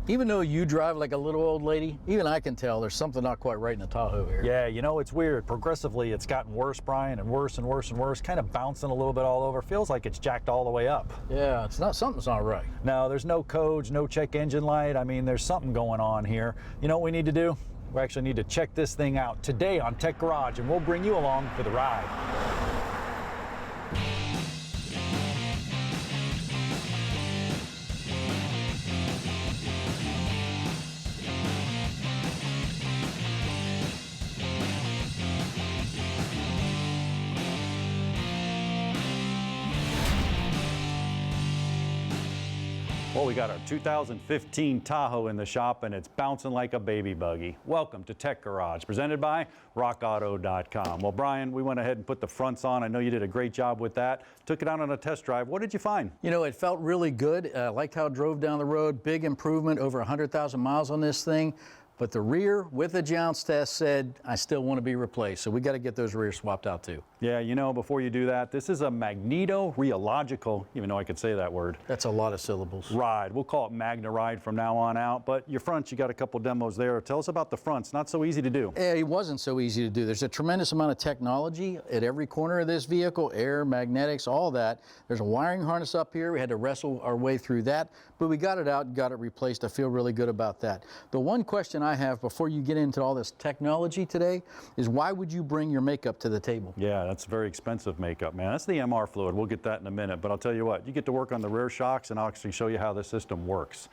Even though you drive like a little old lady, even I can tell there's something not quite right in the Tahoe area. Yeah, you know, it's weird. Progressively, it's gotten worse, Brian, and worse and worse and worse, kind of bouncing a little bit all over. Feels like it's jacked all the way up. Yeah, it's not, something's not right. No, there's no codes, no check engine light. I mean, there's something going on here. You know what we need to do? We actually need to check this thing out today on Tech Garage, and we'll bring you along for the ride. Well, we got our 2015 Tahoe in the shop, and it's bouncing like a baby buggy. Welcome to Tech Garage, presented by rockauto.com. Well, Brian, we went ahead and put the fronts on. I know you did a great job with that. Took it out on a test drive. What did you find? You know, it felt really good. Liked how it drove down the road. Big improvement, over 100,000 miles on this thing. But the rear, with the jounce test, said, I still want to be replaced. So we got to get those rears swapped out too. Yeah, you know, before you do that, this is a magneto-ride, even though I could say that word. That's a lot of syllables. Ride. We'll call it Magnaride from now on out. But your fronts, you got a couple demos there. Tell us about the fronts. Not so easy to do. It wasn't so easy to do. There's a tremendous amount of technology at every corner of this vehicle, air, magnetics, all that. There's a wiring harness up here. We had to wrestle our way through that, but we got it out, got it replaced. I feel really good about that. The one question I have before you get into all this technology today is, why would you bring your makeup to the table? Yeah, that's very expensive makeup, man. That's the MR fluid. We'll get that in a minute, but I'll tell you what, you get to work on the rear shocks, and I'll actually show you how the system works.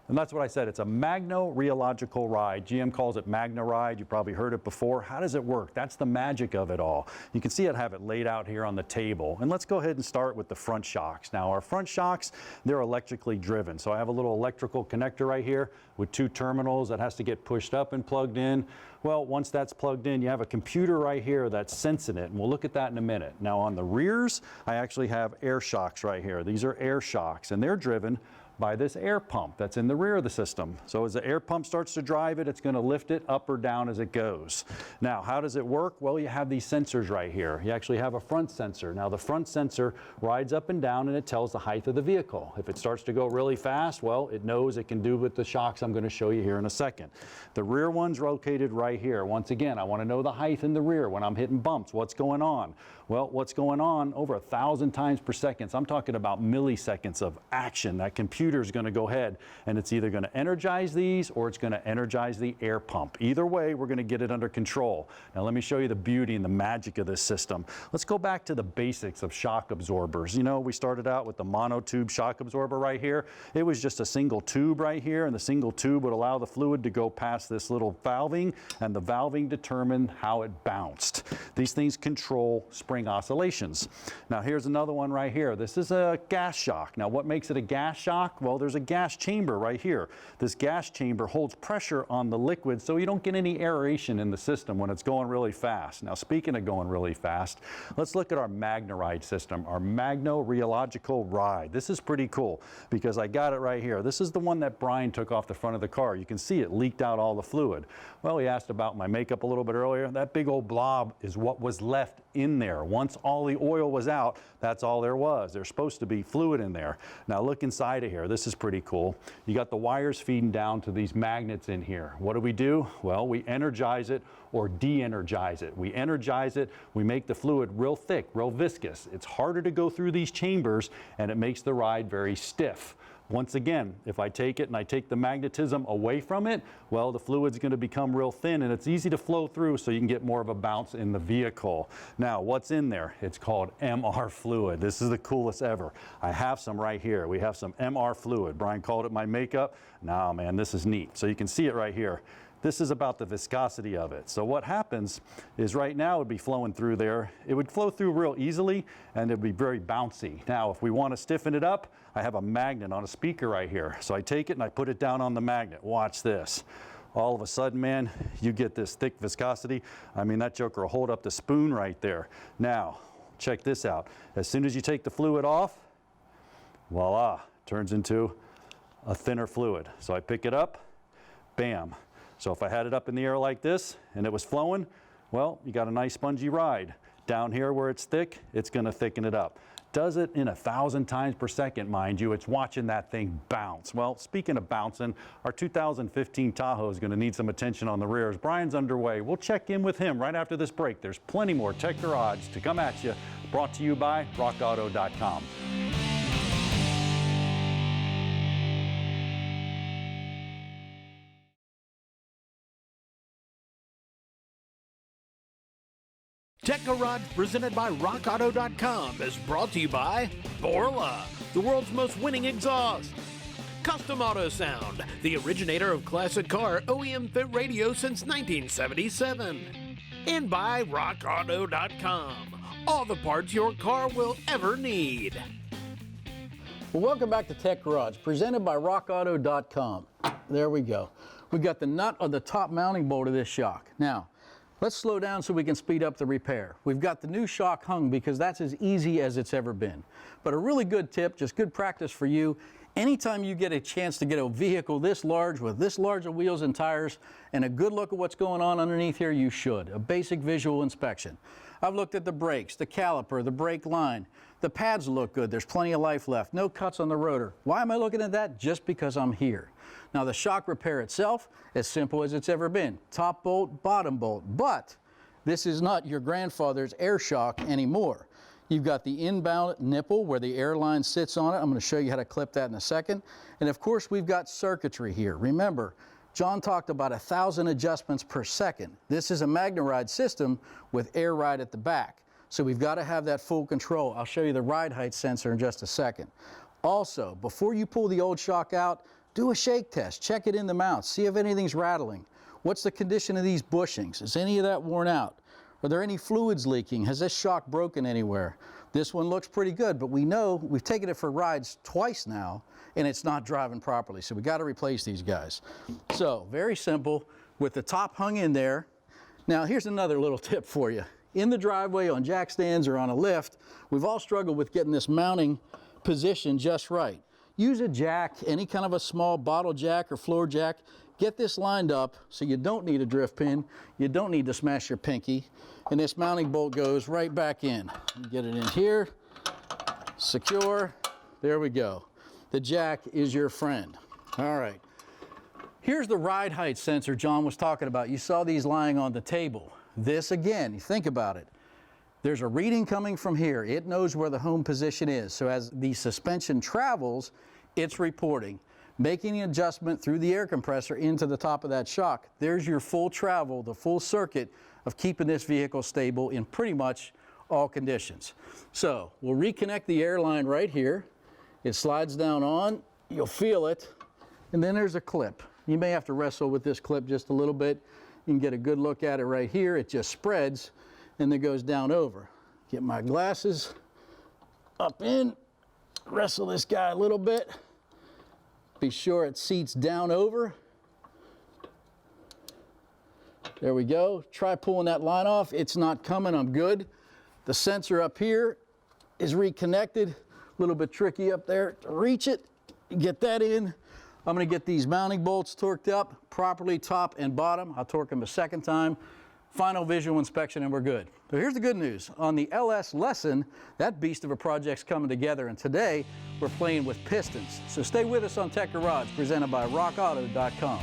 And that's what I said. It's a magno-ride. GM calls it Magnaride. You probably heard it before. How does it work? That's the magic of it all. You can see it have it laid out here on the table. And let's go ahead and start with the front shocks. Now, our front shocks, they're electrically driven. So I have a little electrical connector right here with two terminals that has to get pushed up and plugged in. Well, once that's plugged in, you have a computer right here that's sensing it, and we'll look at that in a minute. Now, on the rears, I actually have air shocks right here. These are air shocks, and they're driven by this air pump that's in the rear of the system. So as the air pump starts to drive it, it's going to lift it up or down as it goes. Now, how does it work? Well, you have these sensors right here. You actually have a front sensor. Now, the front sensor rides up and down, and it tells the height of the vehicle. If it starts to go really fast, well, it knows it can do with the shocks I'm going to show you here in a second. The rear one's located right here. Once again, I want to know the height in the rear when I'm hitting bumps. What's going on? Well, what's going on? Over 1,000 times per second. So I'm talking about milliseconds of action. That computer is going to go ahead, and it's either going to energize these or it's going to energize the air pump. Either way, we're going to get it under control. Now, let me show you the beauty and the magic of this system. Let's go back to the basics of shock absorbers. You know, we started out with the monotube shock absorber right here. It was just a single tube right here, and the single tube would allow the fluid to go past this little valving, and the valving determined how it bounced. These things control spring oscillations. Now, here's another one right here. This is a gas shock. Now, what makes it a gas shock? Well, there's a gas chamber right here. This gas chamber holds pressure on the liquid so you don't get any aeration in the system when it's going really fast. Now, speaking of going really fast, let's look at our Magnaride system, our Magno-ride. This is pretty cool because I got it right here. This is the one that Brian took off the front of the car. You can see it leaked out all the fluid. Well, he asked about my makeup a little bit earlier. That big old blob is what was left in there. Once all the oil was out, that's all there was. There's supposed to be fluid in there. Now, look inside of here. This is pretty cool. You got the wires feeding down to these magnets in here. What do? Well, we energize it or de-energize it. We energize it, we make the fluid real thick, real viscous. It's harder to go through these chambers, and it makes the ride very stiff. Once again, if I take it and I take the magnetism away from it, well, the fluid's going to become real thin, and it's easy to flow through so you can get more of a bounce in the vehicle. Now, what's in there? It's called MR fluid. This is the coolest ever. I have some right here. We have some MR fluid. Brian called it my makeup. Nah, man, this is neat. So you can see it right here. This is about the viscosity of it. So what happens is right now it would be flowing through there. It would flow through real easily, and it would be very bouncy. Now, if we want to stiffen it up, I have a magnet on a speaker right here. So I take it and I put it down on the magnet. Watch this. All of a sudden, man, you get this thick viscosity. I mean, that joker will hold up the spoon right there. Now, check this out. As soon as you take the fluid off, voila, turns into a thinner fluid. So I pick it up, bam. So if I had it up in the air like this and it was flowing, well, you got a nice spongy ride. Down here where it's thick, it's going to thicken it up. Does it in 1,000 times per second, mind you. It's watching that thing bounce. Well, speaking of bouncing, our 2015 Tahoe is going to need some attention on the rear. As Brian's underway, we'll check in with him right after this break. There's plenty more Tech Garage to come at you, brought to you by rockauto.com. Tech Garage, presented by rockauto.com, is brought to you by Borla, the world's most winning exhaust. Custom Auto Sound, the originator of classic car OEM fit radio since 1977. And by rockauto.com, all the parts your car will ever need. Well, welcome back to Tech Garage, presented by rockauto.com. There we go. We got the nut on the top mounting bolt of this shock. Now, let's slow down so we can speed up the repair. We've got the new shock hung because that's as easy as it's ever been. But a really good tip, just good practice for you, anytime you get a chance to get a vehicle this large with this large of wheels and tires and a good look at what's going on underneath here, you should. A basic visual inspection. I've looked at the brakes, the caliper, the brake line. The pads look good. There's plenty of life left. No cuts on the rotor. Why am I looking at that? Just because I'm here. Now, the shock repair itself, as simple as it's ever been. Top bolt, bottom bolt. But this is not your grandfather's air shock anymore. You've got the inbound nipple where the air line sits on it. I'm going to show you how to clip that in a second. And of course, we've got circuitry here. Remember, John talked about 1,000 adjustments per second. This is a Magnaride system with air ride at the back. So we've got to have that full control. I'll show you the ride height sensor in just a second. Also, before you pull the old shock out, do a shake test. Check it in the mount. See if anything's rattling. What's the condition of these bushings? Is any of that worn out? Are there any fluids leaking? Has this shock broken anywhere? This one looks pretty good, but we know we've taken it for rides twice now and it's not driving properly. So we got to replace these guys. So very simple with the top hung in there. Now here's another little tip for you. In the driveway, on jack stands or on a lift, we've all struggled with getting this mounting position just right. Use a jack, any kind of a small bottle jack or floor jack. Get this lined up so you don't need a drift pin, you don't need to smash your pinky, and this mounting bolt goes right back in. Get it in here, secure, there we go. The jack is your friend. All right. Here's the ride height sensor John was talking about. You saw these lying on the table. This again, you think about it. There's a reading coming from here. It knows where the home position is. So as the suspension travels, it's reporting. Making an adjustment through the air compressor into the top of that shock. There's your full travel, the full circuit of keeping this vehicle stable in pretty much all conditions. So we'll reconnect the air line right here. It slides down on, you'll feel it, and then there's a clip. You may have to wrestle with this clip just a little bit. You can get a good look at it right here. It just spreads and then goes down over. Get my glasses up in, wrestle this guy a little bit. Be sure it seats down over. There we go. Try pulling that line off. It's not coming. I'm good. The sensor up here is reconnected. A little bit tricky up there to reach it. Get that in. I'm going to get these mounting bolts torqued up properly, top and bottom. I'll torque them a second time. Final visual inspection and we're good. So here's the good news. On the LS lesson, that beast of a project's coming together, and today we're playing with pistons. So stay with us on Tech Garage, presented by rockauto.com.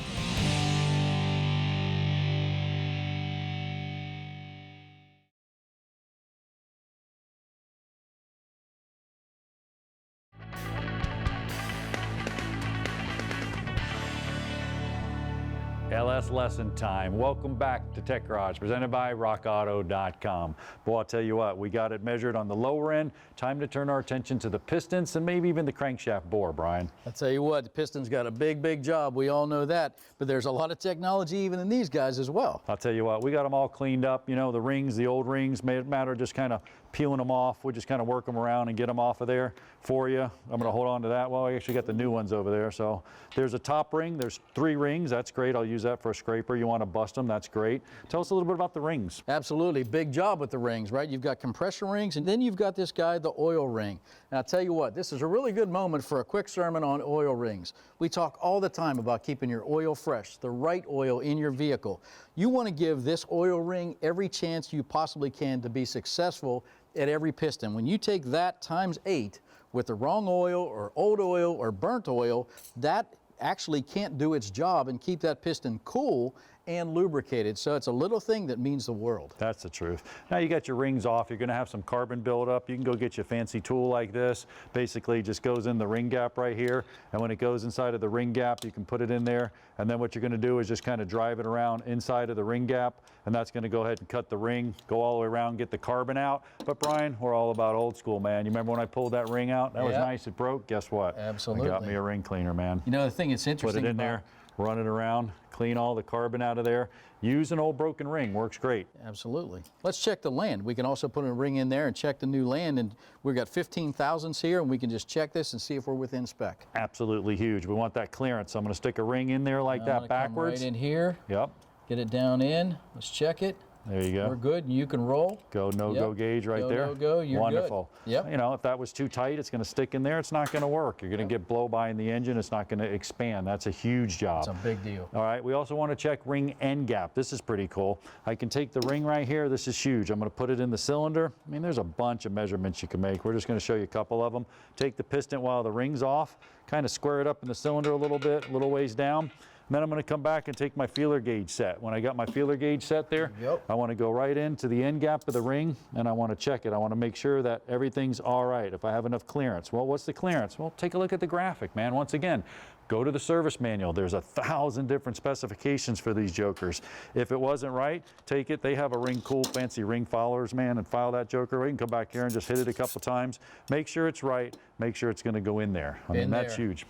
LS lesson time. Welcome back to Tech Garage, presented by rockauto.com. Boy, I'll tell you what, we got it measured on the lower end. Time to turn our attention to the pistons and maybe even the crankshaft bore, Brian. I'll tell you what, the Piston's got a big, big job. We all know that. But there's a lot of technology even in these guys as well. I'll tell you what, we got them all cleaned up. You know, the rings, the old rings, made it matter just kind of peeling them off. We just kind of work them around and get them off of there for you. I'm going to hold on to that. Well, I actually got the new ones over there. So there's a top ring. There's 3 rings. That's great. I'll use that for a scraper. You want to bust them. That's great. Tell us a little bit about the rings. Absolutely. Big job with the rings, right? You've got compression rings, and then you've got this guy, the oil ring. And I'll tell you what, this is a really good moment for a quick sermon on oil rings. We talk all the time about keeping your oil fresh, the right oil in your vehicle. You want to give this oil ring every chance you possibly can to be successful at every piston. When you take that times 8 with the wrong oil or old oil or burnt oil, that actually can't do its job and keep that piston cool and lubricated. So it's a little thing that means the world. That's the truth. Now you got your rings off, you're gonna have some carbon buildup. You can go get you a fancy tool like this. Basically just goes in the ring gap right here. And when it goes inside of the ring gap, you can put it in there. And then what you're gonna do is just kind of drive it around inside of the ring gap. And that's gonna go ahead and cut the ring, go all the way around, get the carbon out. But Brian, we're all about old school, man. You remember when I pulled that ring out? That was nice, it broke. Guess what? Absolutely. I got me a ring cleaner, man. You know, the thing that's interesting Put it in there, run it around, clean all the carbon out of there. Use an old broken ring, works great. Absolutely. Let's check the land. We can also put a ring in there and check the new land, and we've got 15 thousandths here, and we can just check this and see if we're within spec. Absolutely huge. We want that clearance. So I'm going to stick a ring in there like that backwards. Right in here. Yep. Get it down in. Let's check it. There you go. We're good, and you can roll. Go no-go gauge right there. No-go, you're wonderful. good. Yep. You know, if that was too tight, it's going to stick in there. It's not going to work. You're going to get blow-by in the engine. It's not going to expand. That's a huge job. It's a big deal. All right, we also want to check ring end gap. This is pretty cool. I can take the ring right here. This is huge. I'm going to put it in the cylinder. I mean, there's a bunch of measurements you can make. We're just going to show you a couple of them. Take the piston while the ring's off, kind of square it up in the cylinder a little bit, a little ways down. And then I'm going to come back and take my feeler gauge set. When I got my feeler gauge set there, I want to go right into the end gap of the ring, and I want to check it. I want to make sure that everything's all right, if I have enough clearance. Well, what's the clearance? Well, take a look at the graphic, man. Once again, go to the service manual. There's 1,000 different specifications for these jokers. If it wasn't right, take it. They have a ring cool, fancy ring followers, man, and file that joker. We can come back here and just hit it a couple times. Make sure it's right. Make sure it's going to go in there. I mean, that's huge.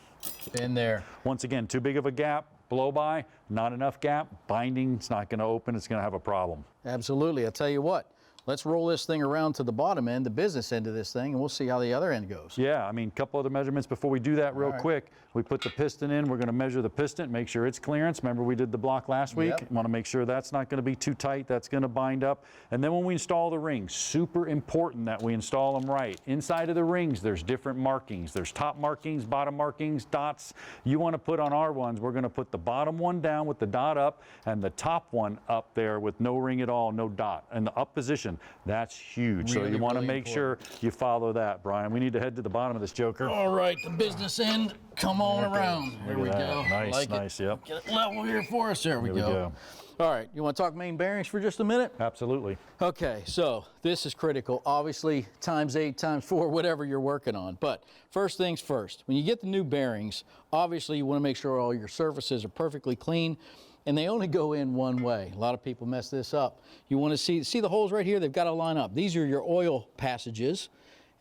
Been there. Once again, too big of a gap, blow by, not enough gap, binding's not going to open, it's going to have a problem. Absolutely. I'll tell you what, let's roll this thing around to the bottom end, the business end of this thing, and we'll see how the other end goes. Yeah, I mean, a couple other measurements before we do that real quick. We put the piston in, we're going to measure the piston, make sure it's clearance. Remember we did the block last week? Want to make sure that's not going to be too tight, that's going to bind up. And then when we install the rings, super important that we install them right. Inside of the rings, there's different markings. There's top markings, bottom markings, dots. You want to put on our ones, we're going to put the bottom one down with the dot up and the top one up there with no ring at all, no dot. And the up position, that's huge. Really, so you want to really make sure you follow that, Brian. We need to head to the bottom of this joker. All right, the business end, come on around. There we go. Nice, like nice, yep. Get it level here for us. There we go. All right, you want to talk main bearings for just a minute? Absolutely. Okay, so this is critical. Obviously, times 8, times 4, whatever you're working on. But first things first, when you get the new bearings, obviously you want to make sure all your surfaces are perfectly clean, and they only go in one way. A lot of people mess this up. You want to see the holes right here? They've got to line up. These are your oil passages.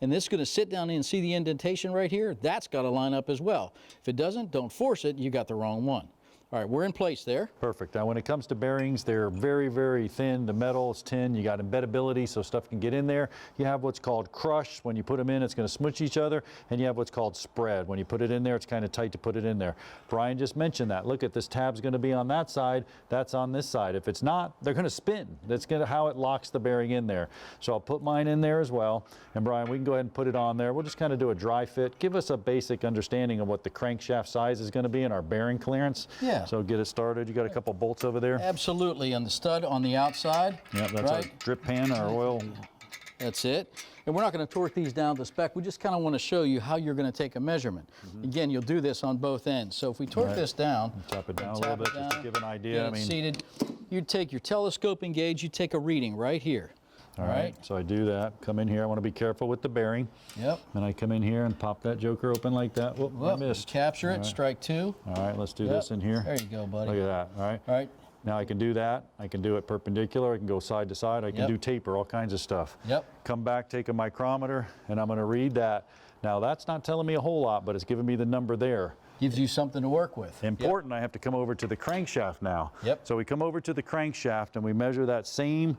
And this is going to sit down and see the indentation right here. That's got to line up as well. If it doesn't, don't force it. You got the wrong one. All right, we're in place there. Perfect. Now when it comes to bearings, they're very, very thin. The metal is tin. You got embeddability so stuff can get in there. You have what's called crush. When you put them in, it's going to smooch each other. And you have what's called spread. When you put it in there, it's kind of tight to put it in there. Brian just mentioned that. Look at this tab's going to be on that side. That's on this side. If it's not, they're going to spin. That's going to how it locks the bearing in there. So I'll put mine in there as well. And Brian, we can go ahead and put it on there. We'll just kind of do a dry fit. Give us a basic understanding of what the crankshaft size is going to be in our bearing clearance. Yeah. So get it started. You got a couple bolts over there? Absolutely. On the stud on the outside. Yeah, that's our drip pan, our oil. That's it. And we're not going to torque these down to spec. We just kind of want to show you how you're going to take a measurement. Again, you'll do this on both ends. So if we torque this down, tap it down a little bit just to give an idea. I mean, seated, you'd take your telescoping gauge, you take a reading right here. All right, so I do that. Come in here. I want to be careful with the bearing. Yep. And I come in here and pop that joker open like that. Whoop, I missed. Capture it, strike 2. All right, let's do this in here. There you go, buddy. Look at that. All right. All right. Now I can do that. I can do it perpendicular. I can go side to side. I can do taper, all kinds of stuff. Yep. Come back, take a micrometer, and I'm going to read that. Now that's not telling me a whole lot, but it's giving me the number there. Gives you something to work with. Important, I have to come over to the crankshaft now. Yep. So we come over to the crankshaft and we measure that same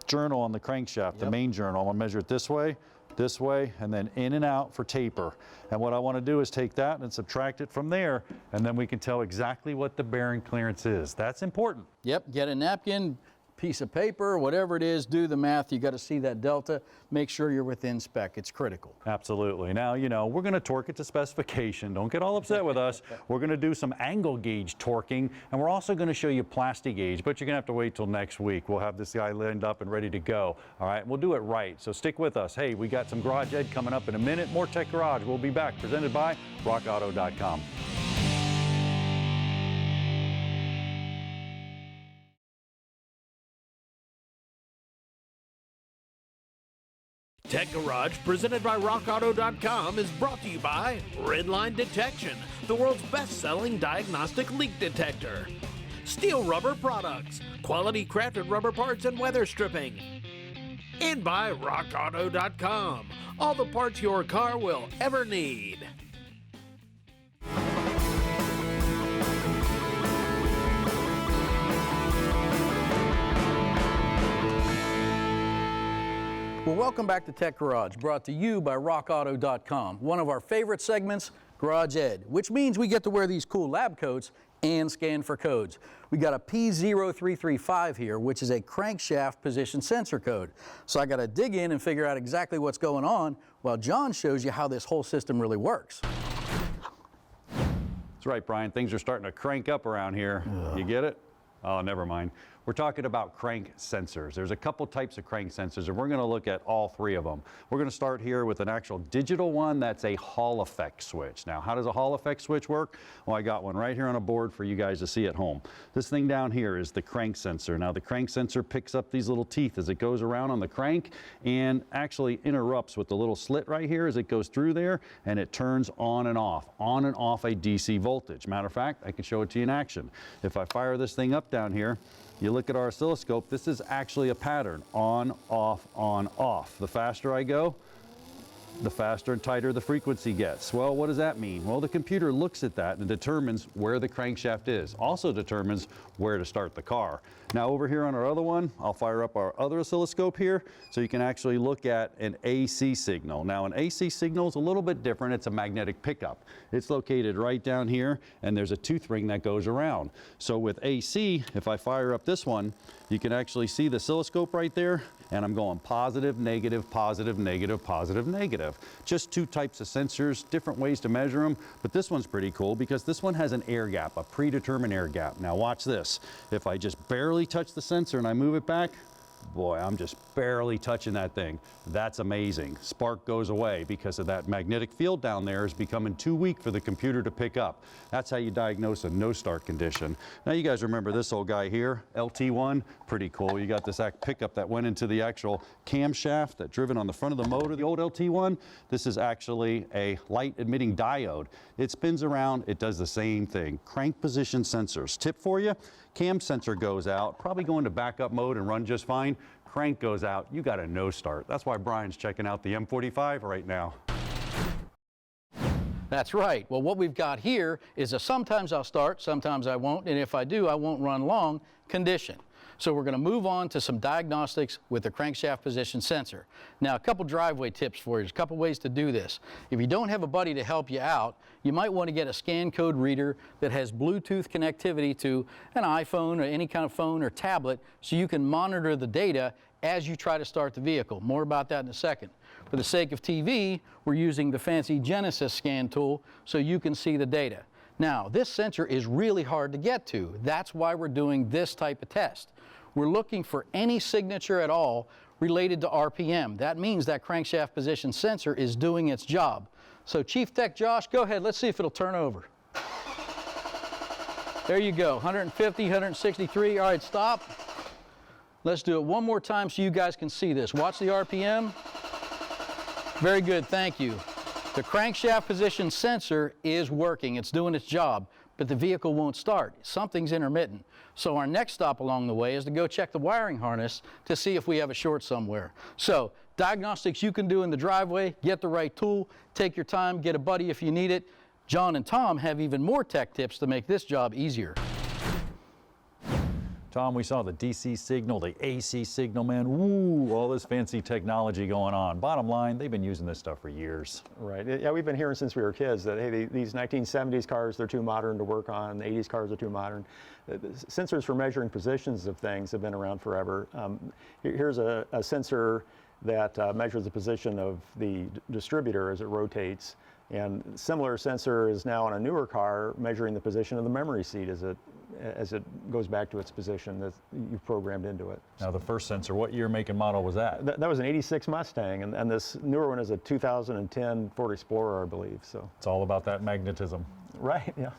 journal on the crankshaft, the main journal. I'm going to measure it this way, and then in and out for taper. And what I want to do is take that and subtract it from there, and then we can tell exactly what the bearing clearance is. That's important. Yep, get a napkin, piece of paper, whatever it is, do the math. You got to see that delta. Make sure you're within spec. It's critical. Absolutely. Now, you know, we're going to torque it to specification. Don't get all upset with us. We're going to do some angle gauge torquing, and we're also going to show you plastic gauge, but you're going to have to wait till next week. We'll have this guy lined up and ready to go. All right, we'll do it right. So stick with us. Hey, we got some Garage Ed coming up in a minute. More Tech Garage. We'll be back. Presented by rockauto.com. Tech Garage, presented by rockauto.com, is brought to you by Redline Detection, the world's best-selling diagnostic leak detector. Steel Rubber Products, quality crafted rubber parts and weather stripping. And by rockauto.com, all the parts your car will ever need. Well, welcome back to Tech Garage, brought to you by rockauto.com. One of our favorite segments, Garage Ed, which means we get to wear these cool lab coats and scan for codes. We got a P0335 here, which is a crankshaft position sensor code. So I got to dig in and figure out exactly what's going on while John shows you how this whole system really works. That's right, Brian. Things are starting to crank up around here. You get it? Oh, never mind. We're talking about crank sensors. There's a couple types of crank sensors, and we're going to look at all three of them. We're going to start here with an actual digital one that's a Hall effect switch. Now, how does a Hall effect switch work? Well, I got one right here on a board for you guys to see at home. This thing down here is the crank sensor. Now, the crank sensor picks up these little teeth as it goes around on the crank and actually interrupts with the little slit right here as it goes through there, and it turns on and off a DC voltage. Matter of fact, I can show it to you in action. If I fire this thing up down here, you look at our oscilloscope, this is actually a pattern, on, off, on, off. The faster I go, the faster and tighter the frequency gets. Well, what does that mean? Well, the computer looks at that and determines where the crankshaft is, also determines where to start the car. Now over here on our other one, I'll fire up our other oscilloscope here so you can actually look at an AC signal. Now an AC signal is a little bit different. It's a magnetic pickup. It's located right down here, and there's a tooth ring that goes around. So with AC, if I fire up this one, you can actually see the oscilloscope right there, and I'm going positive, negative, positive, negative, positive, negative. Just two types of sensors, different ways to measure them, but this one's pretty cool because this one has an air gap, a predetermined air gap. Now watch this. If I just barely touch the sensor and I move it back, boy, I'm just barely touching that thing. That's amazing. Spark goes away because of that magnetic field down there is becoming too weak for the computer to pick up. That's how you diagnose a no-start condition. Now you guys remember this old guy here, LT1, pretty cool. You got this pickup that went into the actual camshaft that driven on the front of the motor. The old LT1, this is actually a light emitting diode. It spins around, it does the same thing. Crank position sensors. Tip for you, cam sensor goes out, probably go into backup mode and run just fine. Crank goes out, you got a no start. That's why Brian's checking out the M45 right now. That's right. Well, what we've got here is a sometimes I'll start, sometimes I won't, and if I do, I won't run long condition. So we're going to move on to some diagnostics with the crankshaft position sensor. Now, a couple driveway tips for you. There's a couple ways to do this. If you don't have a buddy to help you out, you might want to get a scan code reader that has Bluetooth connectivity to an iPhone or any kind of phone or tablet so you can monitor the data as you try to start the vehicle. More about that in a second. For the sake of TV, we're using the fancy Genesis scan tool so you can see the data. Now, this sensor is really hard to get to. That's why we're doing this type of test. We're looking for any signature at all related to RPM. That means that crankshaft position sensor is doing its job. So Chief Tech Josh, go ahead, let's see if it'll turn over. There you go, 150, 163, all right, stop. Let's do it one more time so you guys can see this. Watch the RPM. Very good, thank you. The crankshaft position sensor is working, it's doing its job, but the vehicle won't start. Something's intermittent. So our next stop along the way is to go check the wiring harness to see if we have a short somewhere. So diagnostics you can do in the driveway, get the right tool, take your time, get a buddy if you need it. John and Tom have even more tech tips to make this job easier. Tom, we saw the DC signal, the AC signal, man. Woo, all this fancy technology going on. Bottom line, they've been using this stuff for years. Right. Yeah, we've been hearing since we were kids that, hey, these 1970s cars, they're too modern to work on. The 80s cars are too modern. Sensors for measuring positions of things have been around forever. Here's a sensor that measures the position of the distributor as it rotates. And similar sensor is now on a newer car measuring the position of the memory seat as it goes back to its position that you've programmed into it. Now the first sensor, what year, make, and model was that? That was an '86 Mustang, and this newer one is a 2010 Ford Explorer, I believe. So it's all about that magnetism. Right, yeah.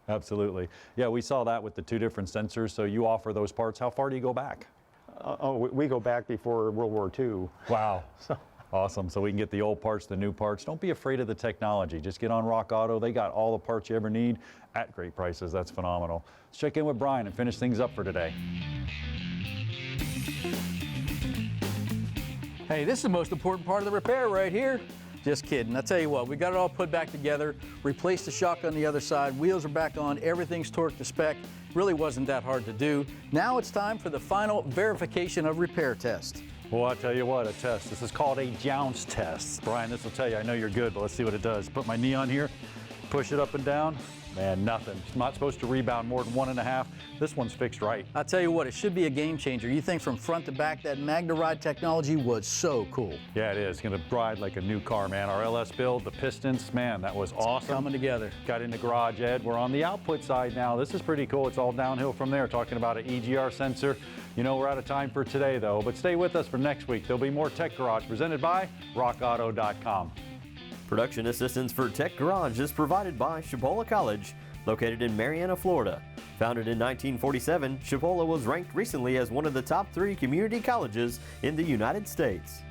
Absolutely. Yeah, we saw that with the two different sensors. So you offer those parts. How far do you go back? We go back before World War II. Wow. Awesome. So we can get the old parts, the new parts. Don't be afraid of the technology. Just get on Rock Auto. They got all the parts you ever need at great prices. That's phenomenal. Let's check in with Brian and finish things up for today. Hey, this is the most important part of the repair right here. Just kidding. I tell you what, we got it all put back together, replaced the shock on the other side, wheels are back on, everything's torqued to spec. Really wasn't that hard to do. Now it's time for the final verification of repair test. Well, I'll tell you what, a test. This is called a jounce test. Brian, this will tell you, I know you're good, but let's see what it does. Put my knee on here, push it up and down. Man, nothing. It's not supposed to rebound more than 1.5. This one's fixed right. I'll tell you what, it should be a game changer. You think from front to back, that Magnaride technology was so cool. Yeah, it is. It's going to ride like a new car, man. Our LS build, the Pistons, man, that was awesome. Coming together. Got in the garage, Ed. We're on the output side now. This is pretty cool. It's all downhill from there. Talking about an EGR sensor. You know, we're out of time for today, though. But stay with us for next week. There'll be more Tech Garage presented by rockauto.com. Production assistance for Tech Garage is provided by Chipola College, located in Marianna, Florida. Founded in 1947, Chipola was ranked recently as one of the top 3 community colleges in the United States.